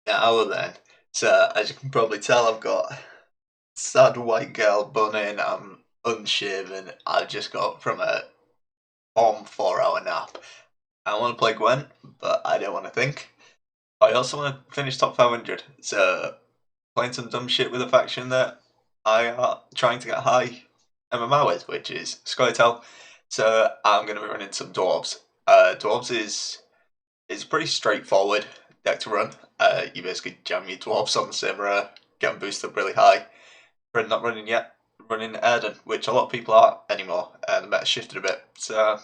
Now then, so as you can probably tell, I've got sad white girl bun in. I'm unshaven. I just got from a bomb 4 hour nap. I want to play Gwent, but I don't want to think. I also want to finish top 500. So playing some dumb shit with a faction that I are trying to get high MMR with, which is Skytel. So I'm going to be running some Dwarves. Dwarves is pretty straightforward deck to run. You basically jam your Dwarves on the Simra, get them boosted up really high. For not running yet, running Erden, which a lot of people aren't anymore. The meta shifted a bit. So,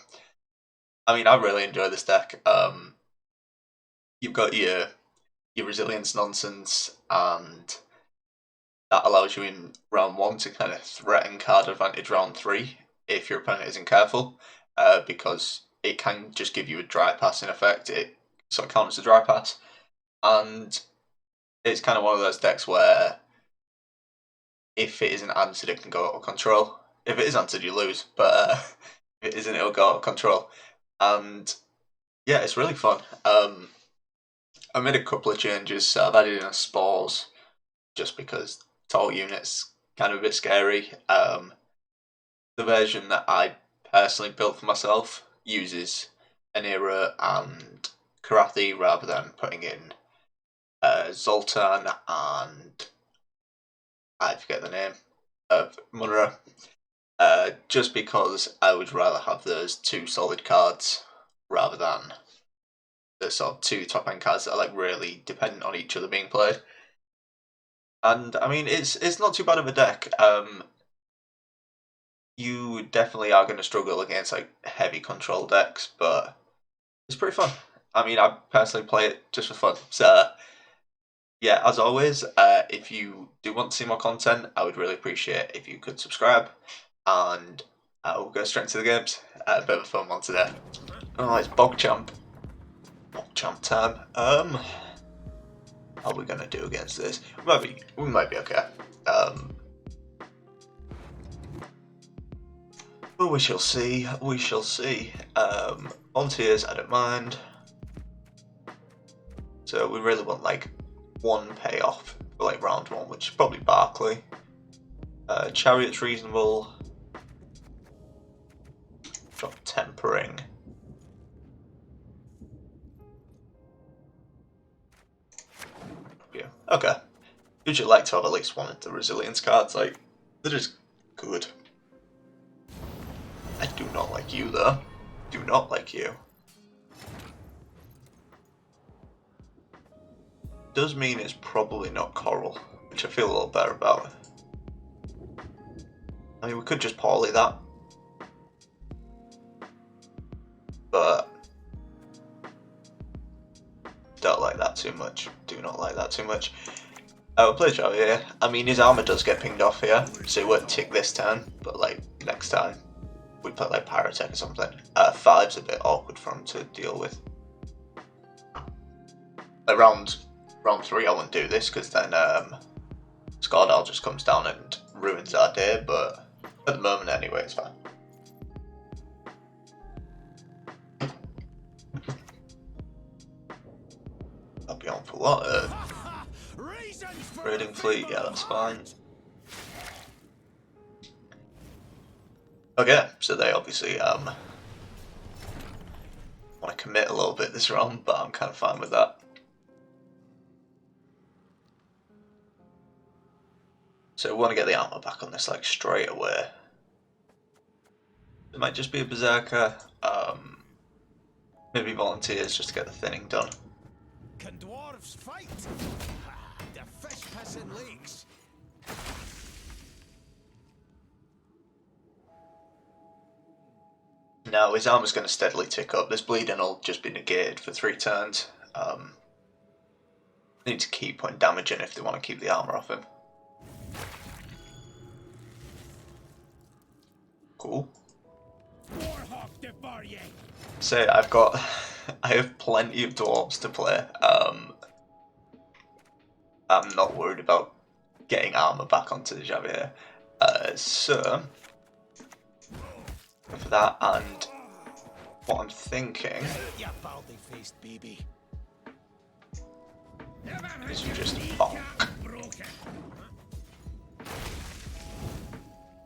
I mean, I really enjoy this deck. You've got your resilience nonsense, and that allows you in round 1 to kind of threaten card advantage round 3 if your opponent isn't careful, because it can just give you a dry pass in effect. It sort of counters the dry pass, and it's kind of one of those decks where if it isn't answered, it can go out of control. If it is answered, you lose, but if it isn't, it'll go out of control. And yeah, it's really fun. I made a couple of changes. So I've added in a spores just because tall units kind of a bit scary. The version that I personally built for myself uses Anira and Karathi rather than putting in Zoltan and I forget the name of Munra. Just because I would rather have those two solid cards rather than the sort of two top end cards that are like really dependent on each other being played. And I mean, it's not too bad of a deck. You definitely are going to struggle against like heavy control decks, but it's pretty fun. I mean, I personally play it just for fun. So yeah, as always, if you do want to see more content, I would really appreciate if you could subscribe, and we'll go straight into the games. A bit of a fun one today. Oh, it's Bogchamp. Bogchamp time. How are we gonna do against this? We might be okay. But we shall see. We shall see. Volunteers, I don't mind. So we really want like one payoff for like round 1, which is probably Barclay. Chariot's reasonable. Drop tempering. Yeah. Okay. Usually like to have at least one of the resilience cards. Like they're just good. I do not like you though. Do not like you. Does mean it's probably not Coral, which I feel a little better about. I mean, we could just poorly that, but don't like that too much. Do not like that too much. We'll play Javier. I mean, his armor does get pinged off here, so it won't tick this turn, but like next time we play like Pyrotech or something. 5's a bit awkward for him to deal with. Like round 3 I wouldn't do this because then Scardal just comes down and ruins our day, but at the moment anyway it's fine. I'll be on for what? Raiding fleet, yeah, that's fine. Okay, so they obviously want to commit a little bit this round, but I'm kind of fine with that. So we want to get the armor back on this like straight away. It might just be a berserker, maybe volunteers just to get the thinning done. Can dwarves fight? The fish pissing lakes. Now his armor's going to steadily tick up. This bleeding will just be negated for 3 turns. They need to keep putting damage in if they want to keep the armor off him. Cool. So I have plenty of dwarves to play. I'm not worried about getting armor back onto the Javier. So for that, and what I'm thinking. is just bonk.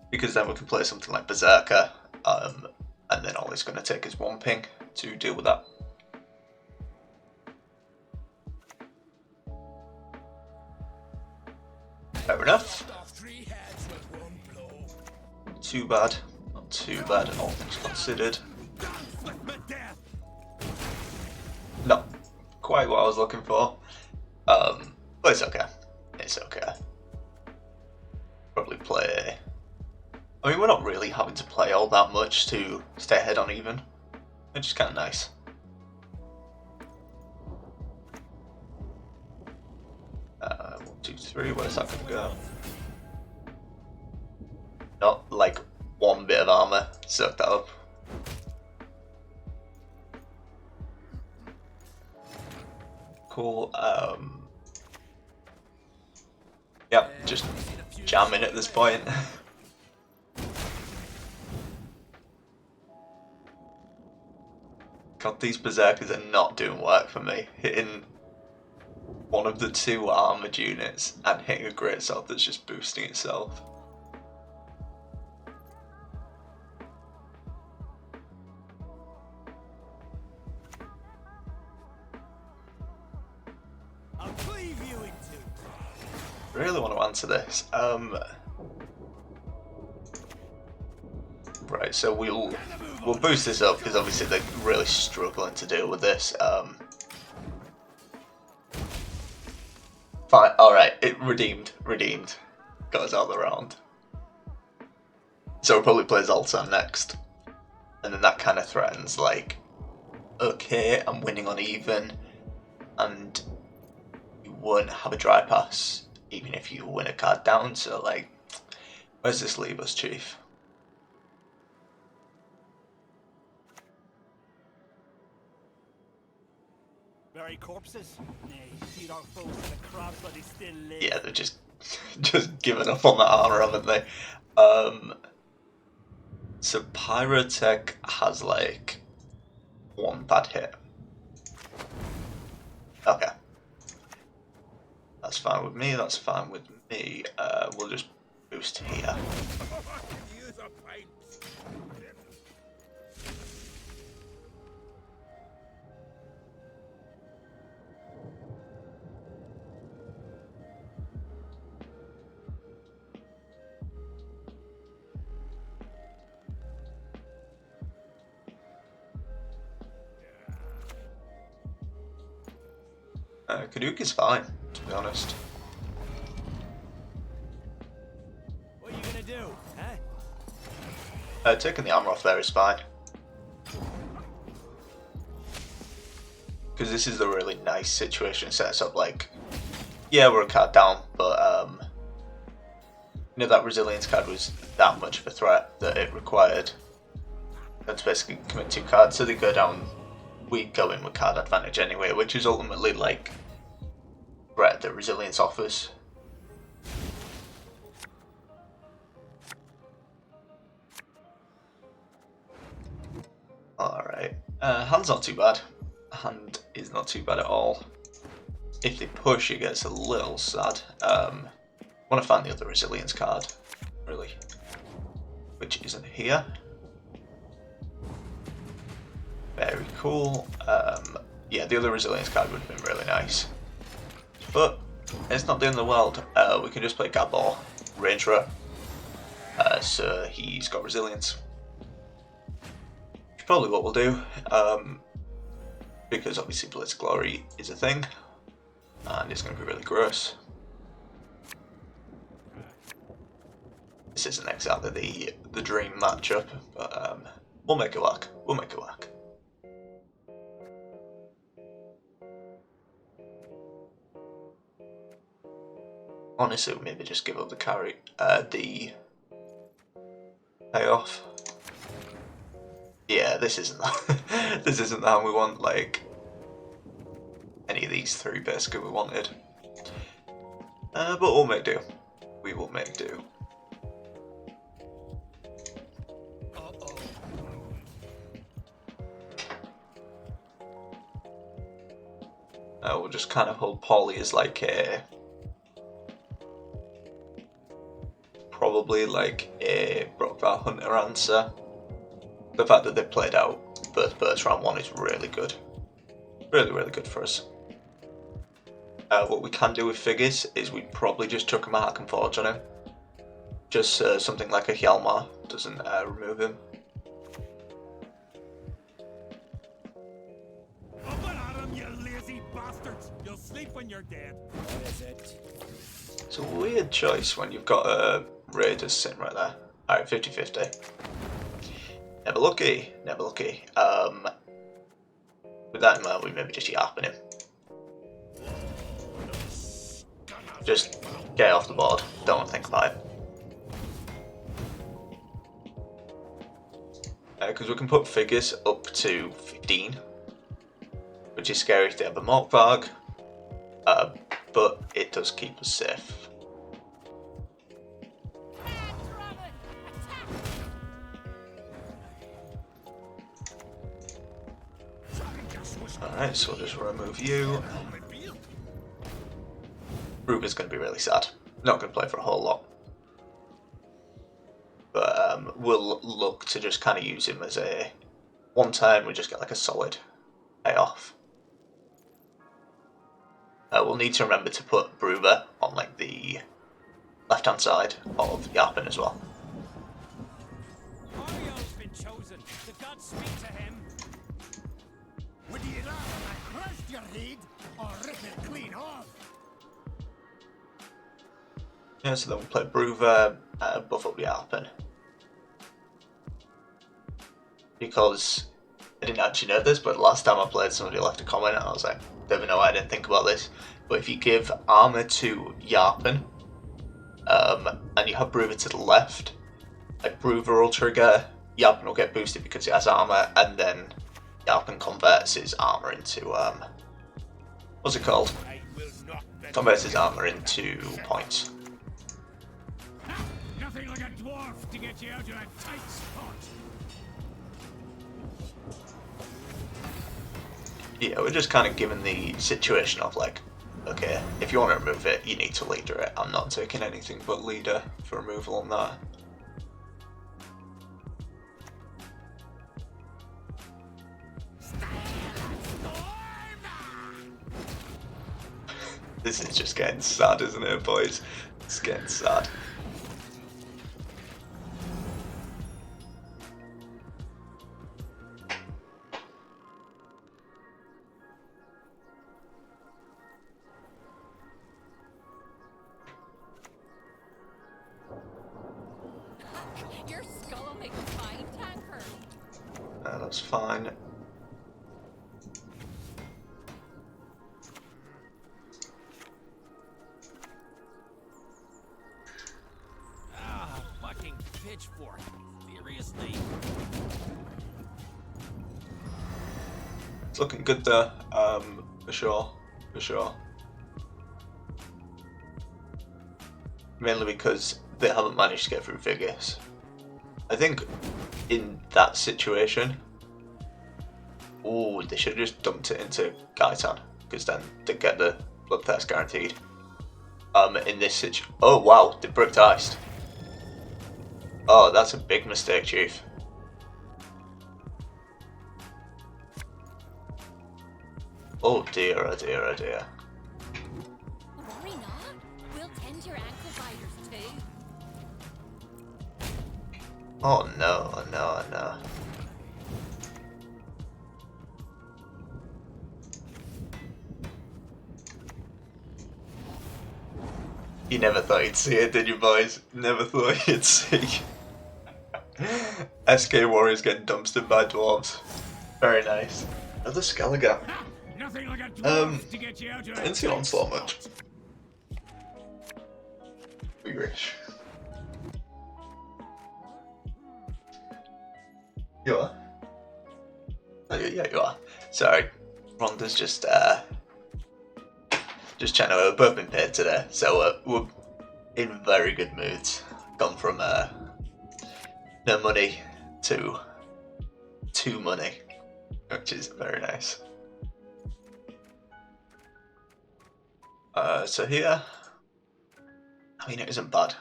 Because then we can play something like Berserker, and then all it's going to take is one ping to deal with that. Fair enough. Not too bad. Not too bad, all things considered. Not quite what I was looking for. But it's okay. It's okay. Probably play... I mean, we're not really having to play all that much to stay ahead on even, which is kind of nice. One, two, three, where's that going to go? Not like one bit of armor, soak that up. Cool, yeah, just jamming at this point. God, these berserkers are not doing work for me. Hitting one of the two armoured units and hitting a greatsword that's just boosting itself. I'll cleave you in two. Really want to answer this. Right, so we'll boost this up because obviously they're really struggling to deal with this. Fine, alright, it redeemed. Got us out of the round. So we'll probably play Wholesome next. And then that kind of threatens, like, okay, I'm winning on even, and you won't have a dry pass, even if you win a card down, so, like, where's this leave us, Chief? Bury corpses? Nay, feed our foes to the crabs while they still live. Yeah, they're just giving up on that armor, haven't they? So Pyrotech has like one bad hit. Okay. That's fine with me, that's fine with me. We'll just boost here. Use a pint. Kaduki's fine, to be honest. What are you gonna do, huh? Taking the armor off there is fine. Because this is a really nice situation, sets up like, yeah, we're a card down, but you know, that resilience card was that much of a threat that it required them to basically commit 2 cards, so they go down, we go in with card advantage anyway, which is ultimately like threat that resilience offers. Alright, hand's not too bad. Hand is not too bad at all. If they push, it gets a little sad. I want to find the other resilience card, really, which isn't here. Very cool. Yeah, the other resilience card would have been really nice. But it's not the end of the world. We can just play Gabor, Rangerer. So he's got resilience. Which is probably what we'll do. Because obviously Blitz Glory is a thing. And it's going to be really gross. This isn't exactly the dream matchup, but we'll make it work. We'll make it work. Honestly, maybe just give up the carry, the payoff. Yeah, this isn't that. This isn't the hand we want. Like any of these 3, basically, we wanted. But we'll make do. We will make do. We'll just kind of hold Polly as like probably like a Brockvar Hunter answer. The fact that they played out both round 1 is really good. Really good for us. What we can do with figures is we probably just chuck a Mahakam Forge on him. Just something like a Hjalmar doesn't remove him. Up and at him, you lazy bastards! You'll sleep when you're dead. What is it? It's a weird choice when you've got Raiders sitting right there. Alright, 50-50. Never lucky, never lucky. With that in mind, we maybe just yapping him. Just get off the board, don't want to think about it. Because we can put figures up to 15, which is scary if they have a Morkvarg, but it does keep us safe. Alright, so we'll just remove you. Ruger's going to be really sad. Not going to play for a whole lot. But we'll look to just kind of use him as a one turn, we just get like a solid payoff. We'll need to remember to put Bruver on like the left hand side of Yarpen as well. Mario's been chosen. The gods speak to him. Would you rather I crushed your head or rip it clean off? Yeah, so then we'll play Bruver, buff up Yarpen. Because I didn't actually know this, but the last time I played, somebody left a comment and I was like, never know, I didn't think about this. But if you give armor to Yarpen, and you have Bruver to the left, like Bruver will trigger, Yarpen will get boosted because he has armor, and then Yarpen converts his armor into, what's it called? Converts his armor into points. Nothing like a dwarf to get you out of a tight spot. Yeah, we're just kind of given the situation of like, okay, if you want to remove it, you need to leader it. I'm not taking anything but leader for removal on that. This is just getting sad, isn't it, boys? It's getting sad. Your skull will make a fine tanker. That's fine. Ah, fucking pitchfork. Seriously. It's looking good there, for sure, for sure. Mainly because they haven't managed to get through figures. I think in that situation, ooh, they should have just dumped it into Gaitan, because then they get the bloodthirst guaranteed. In this situation, oh wow, they bricked iced. Oh, that's a big mistake, Chief. Oh dear, oh dear, oh dear. Worry not. We'll tend your ankle biters too. Oh no, oh no, oh no. You never thought you'd see it, did you, boys? Never thought you'd see SK Warriors getting dumpstered by Dwarves. Very nice. Another Skelliger. Nothing like a dwarf to get you out of I didn't see Onslaught much. We rich. You are? Oh, yeah, you are. Sorry. Rhonda's just chatting away. We've both been paid today, so we're in very good moods. Gone from no money to money, which is very nice. So here, I mean, it isn't bad.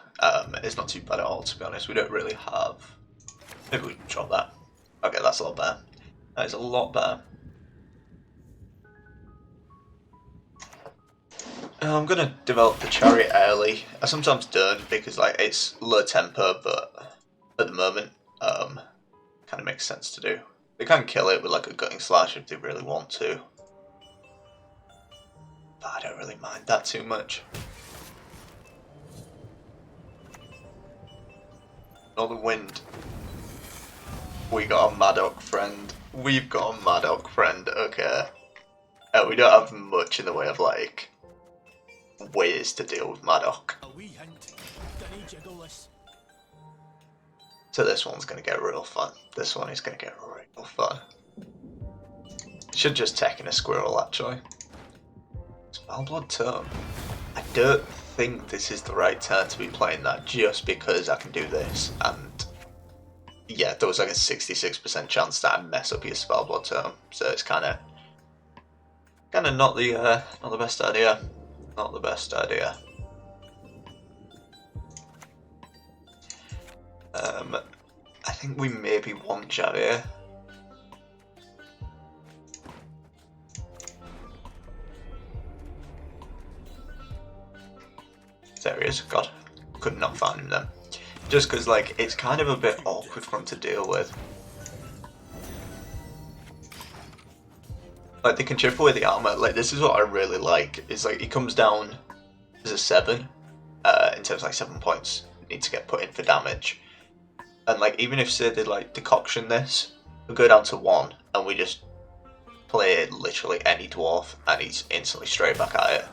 It's not too bad at all, to be honest. We don't really have. Maybe we can drop that. Okay, that's a lot better. That is a lot better. I'm gonna develop the chariot early. I sometimes don't because like it's low tempo, but at the moment, kind of makes sense to do. They can kill it with like a gutting slash if they really want to, but I don't really mind that too much. Northern Wind. We got a Maddock friend. We've got a Maddock friend. Okay. We don't have much in the way of like ways to deal with Maddock. A wee hint. Dunny jiggleless. So this one's gonna get real fun. This one is gonna get real fun. Should just take in a squirrel actually. Spellblood Tome. I don't think this is the right turn to be playing that just because I can do this, and yeah, there was like a 66% chance that I'd mess up your Spellblood Tome, so it's kind of not the best idea. Not the best idea. I think we maybe want Javier. There he is. God, could not find him then. Just because, like, it's kind of a bit awkward for him to deal with. Like, they can chip away the armor. Like, this is what I really like. Is like he comes down as a 7, in terms of like 7 points need to get put in for damage. And like, even if say they like decoction this, we go down to 1, and we just play literally any dwarf, and he's instantly straight back at it.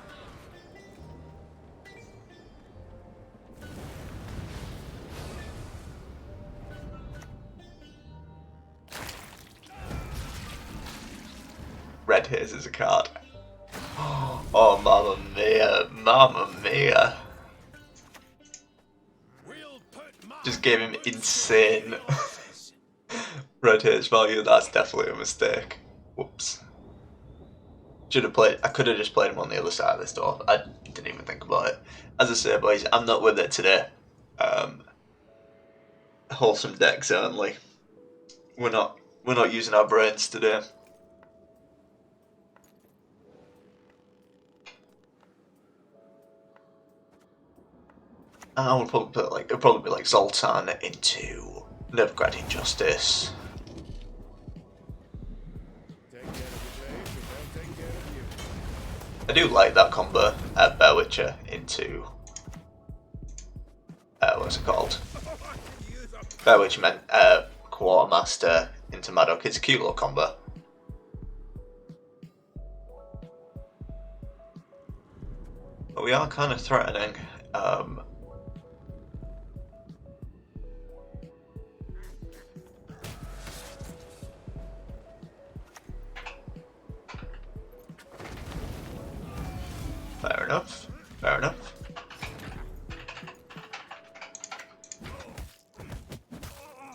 Red Haze is a card. Oh, mamma mia, mamma mia. Just gave him insane Red Haze value. That's definitely a mistake. Whoops. Should have played. I could have just played him on the other side of this door. I didn't even think about it. As I say, boys, I'm not with it today. Wholesome decks only. We're not using our brains today. I would probably put like, it'd probably be like Zoltan into Novigrad Injustice. I do like that combo. Bear Witcher into what's it called? Bear Witcher meant Quartermaster into Maddock. It's a cute little combo. But we are kind of threatening. Fair enough. Fair enough.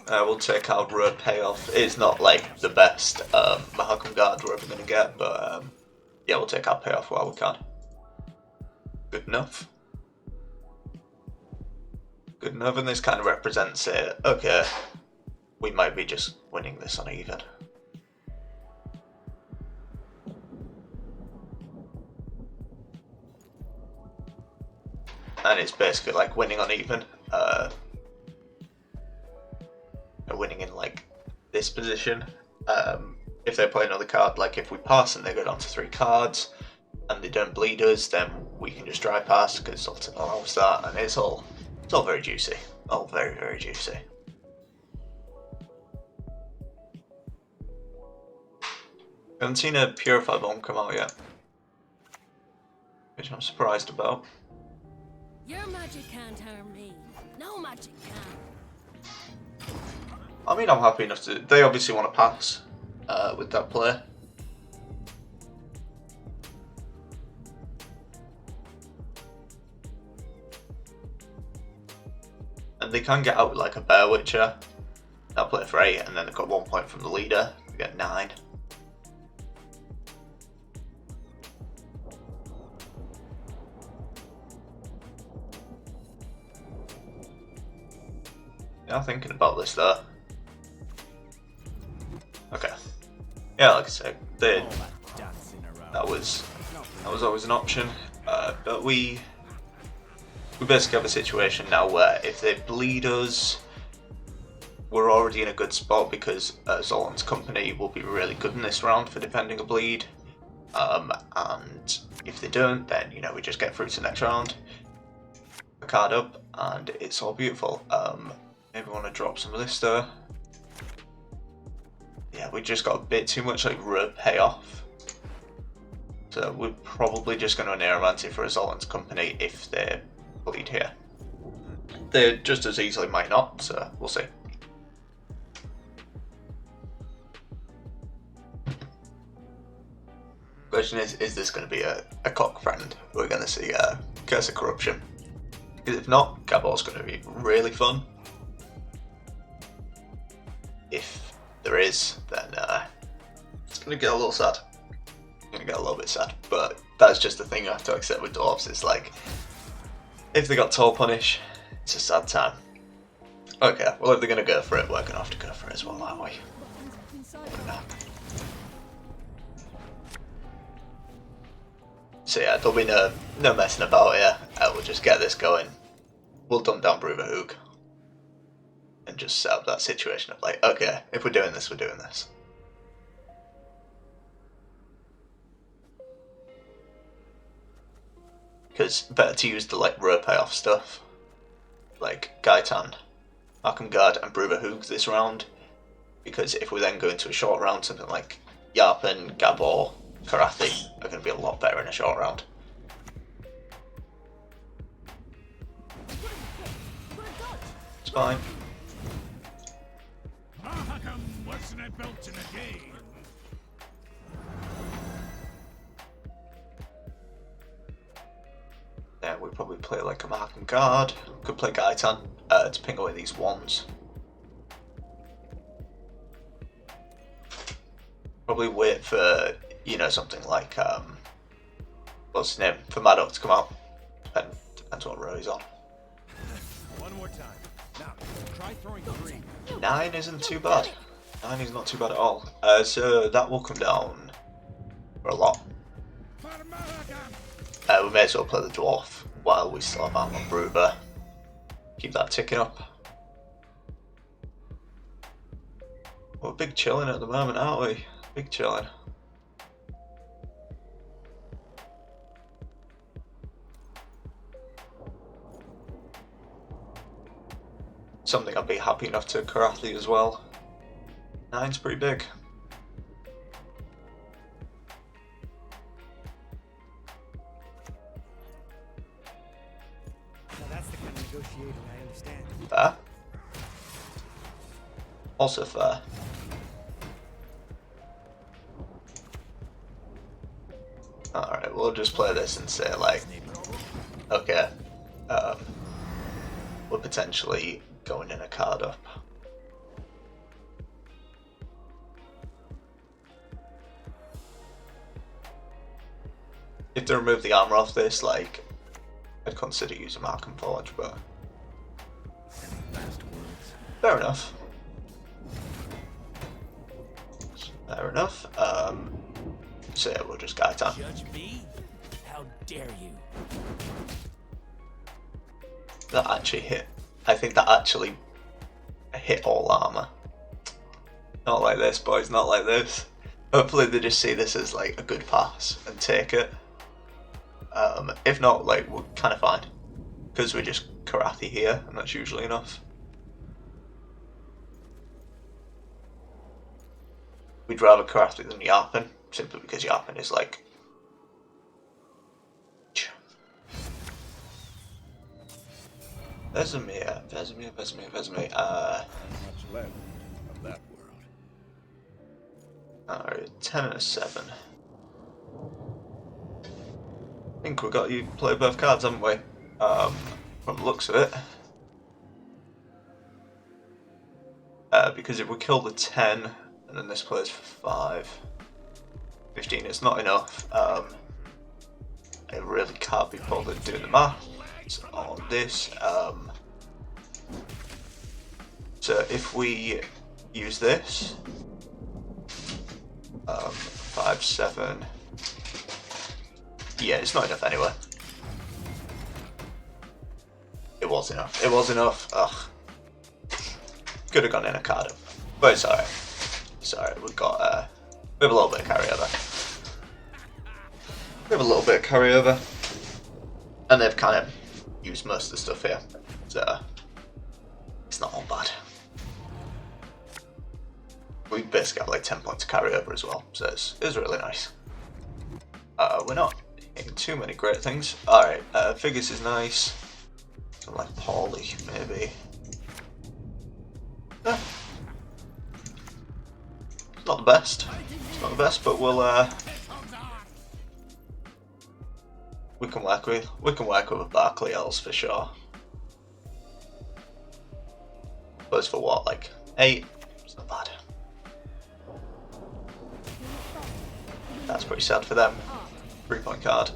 We'll take our road payoff. It's not like the best Mahakam guard we're ever going to get, but yeah, we'll take our payoff while we can. Good enough. Good enough, and this kind of represents it. Okay, we might be just winning this uneven. And it's basically like winning uneven. Winning in like this position. If they play another card, like if we pass and they go down to 3 cards and they don't bleed us, then we can just dry pass because Sultan allows that, and it's all very juicy. All very, very juicy. I haven't seen a Purify Bomb come out yet, which I'm surprised about. Your magic can't harm me. No magic can. I mean, I'm happy enough to. They obviously want to pass with that play. And they can get out with like a Bear Witcher. They'll play for 8, and then they've got 1 point from the leader. They get 9. Yeah, thinking about this though. Okay. Yeah, like I said, that was always an option. But we basically have a situation now where if they bleed us, we're already in a good spot because Zolan's company will be really good in this round for defending a bleed. And if they don't, then we just get through to the next round, a card up, and it's all beautiful. Maybe want to drop some of this though. Yeah, we just got a bit too much like road payoff. So we're probably just going to Neuromancy for a Zolan's company if they bleed here. They just as easily might not, so we'll see. Question is this going to be a cock friend? We're going to see Curse of Corruption. Because if not, Gabor's going to be really fun. If there is, then it's going to get a little sad. Going to get a little bit sad, but that's just the thing you have to accept with Dwarves. It's like, if they got Toll Punish, it's a sad time. Okay, well if they're going to go for it, we're going to have to go for it as well, aren't we? So yeah, there'll be no messing about here. We'll just get this going. We'll dump down Brotherhood and just set up that situation of like, okay, if we're doing this, we're doing this. Because better to use the like row payoff stuff, like Gaitan, Mahakam Guard, and Brotherhood this round. Because if we then go into a short round, something like Yarpen, Gabor, Karathi are going to be a lot better in a short round. It's fine. Mahakam wasn't built in a day. Yeah, we'd probably play like a Mahakam Guard. Could play Gaitan to ping away these ones. Probably wait for, something like, what's his name, for Maddox to come out. Depends what row he's on. One more time. Now, try throwing 3. 9 isn't too bad. 9 is not too bad at all. So that will come down for a lot. We may as well play the Dwarf while we still have armor Bruber. Keep that ticking up. We're big chilling at the moment, aren't we? Big chilling. Something I'd be happy enough to Karathi as well. 9's pretty big. Now that's the kind of negotiating I understand. Fair. Also fair. Alright, we'll just play this and say like, okay, we're potentially going in a card up. If they remove the armor off this, like, I'd consider using Mahakam Forge, but fair enough. Fair enough. So yeah, we'll just Gaitan. Judge me? How dare you? That actually hit. I think that actually hit all armor. Not like this, boys, not like this. Hopefully they just see this as like a good pass and take it. If not, like, we're kind of fine. Because we're just Karathi here, and that's usually enough. We'd rather Karathi than Yarpen, simply because Yarpen is like... Vesemir. Much left of that world. Alright, 10 and a 7. I think we've got you play both cards, haven't we? From the looks of it. Because if we kill the 10, and then this plays for 5, 15 is not enough. I really can't be bothered doing the math on this. So if we use this, 5, 7. Yeah, it's not enough anyway. It was enough. It was enough. Ugh. Could have gone in a card, but it's alright. It's alright. We have a little bit of carryover. We have a little bit of carryover, and they've kind of used most of the stuff here, so it's not all bad. We basically have like 10 points of carryover as well, so it's really nice. We're not hitting too many great things. Alright, figures is nice. So like Paulie, maybe. Yeah. It's not the best. It's not the best, but we'll we can work with a Barclay Elves for sure. But it's for what, like 8? It's not bad. That's pretty sad for them. 3-point card.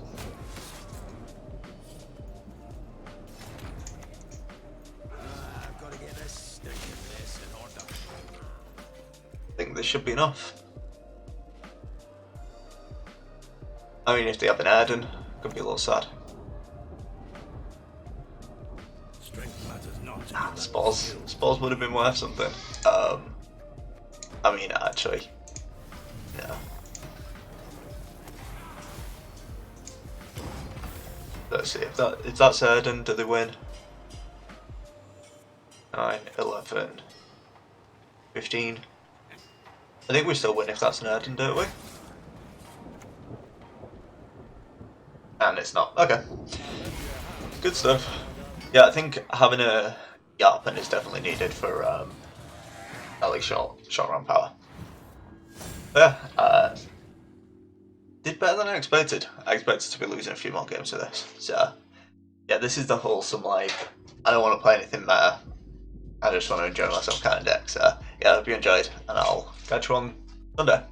I think this should be enough. I mean, if they have an Erden, it could be a little sad. Spores would have been worth something. I mean, actually, no. Let's see if that's Erden. Do they win? 9, 11, 15. I think we still win if that's an Erden, don't we? And it's not. Okay. Good stuff. Yeah, I think having a Yarpen is definitely needed for at least short round power. But yeah, did better than I expected. I expected to be losing a few more games to this. So yeah, this is the wholesome, like, I don't want to play anything meta. I just want to enjoy myself kind of deck. So yeah, I hope you enjoyed, and I'll catch you on Sunday.